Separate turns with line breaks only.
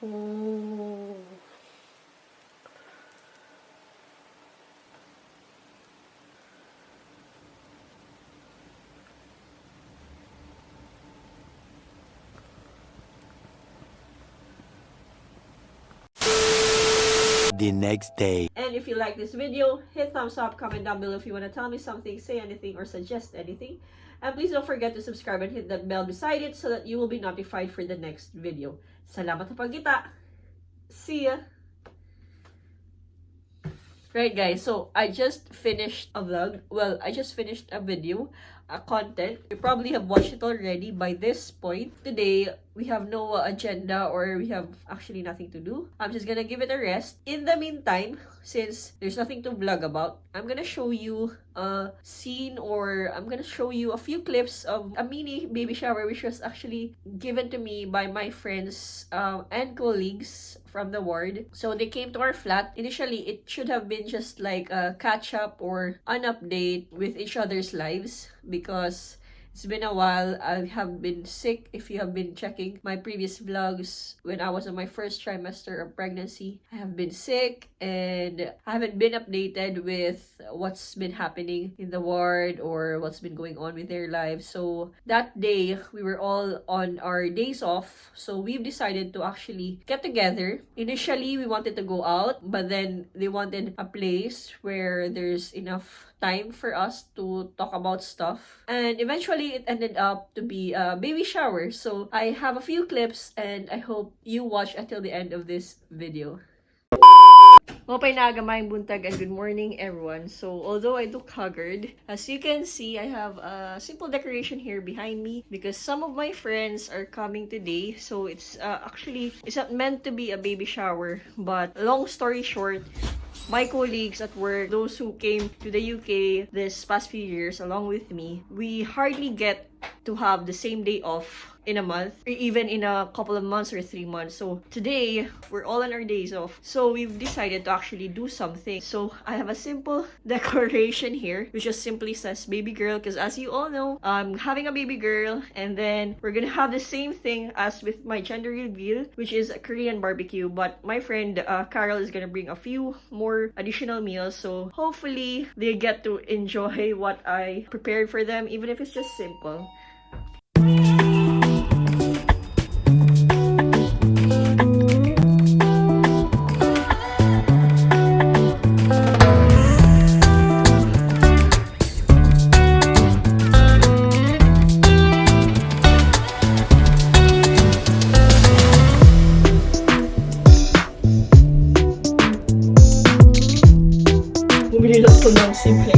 Oh.
The next day.
And if you like this video, hit thumbs up, comment down below if you want to tell me something, say anything, or suggest anything. And please don't forget to subscribe and hit that bell beside it so that you will be notified for the next video. Salamat sa pagkita! See ya! Right guys, so I just finished a vlog. Well, I just finished a video, a content. You probably have watched it already by this point. Today, we have no agenda or we have actually nothing to do. I'm just gonna give it a rest. In the meantime, since there's nothing to vlog about, I'm gonna show you a scene, or I'm gonna show you a few clips of a mini baby shower which was actually given to me by my friends and colleagues from the ward. So they came to our flat. Initially, it should have been just like a catch up or an update with each other's lives, because it's been a while. I have been sick. If you have been checking my previous vlogs when I was on my first trimester of pregnancy, I have been sick and I haven't been updated with what's been happening in the ward or what's been going on with their lives. So that day, we were all on our days off. So we've decided to actually get together. Initially, we wanted to go out, but then they wanted a place where there's enough time for us to talk about stuff. And eventually, it ended up to be a baby shower. So I have a few clips and I hope you watch until the end of this video. Mopay na gamayang buntag and good morning everyone. So although I look haggard, as you can see, I have a simple decoration here behind me because some of my friends are coming today. So it's not meant to be a baby shower, but long story short, my colleagues at work, those who came to the UK this past few years along with me, we hardly get to have the same day off in a month, or even in a couple of months or 3 months. So today, we're all on our days off. So we've decided to actually do something. So I have a simple decoration here, which just simply says baby girl, because as you all know, I'm having a baby girl, and then we're gonna have the same thing as with my gender reveal, which is a Korean barbecue. But my friend Carol is gonna bring a few more additional meals, so hopefully they get to enjoy what I prepared for them, even if it's just simple. Bumili lang ko ng simple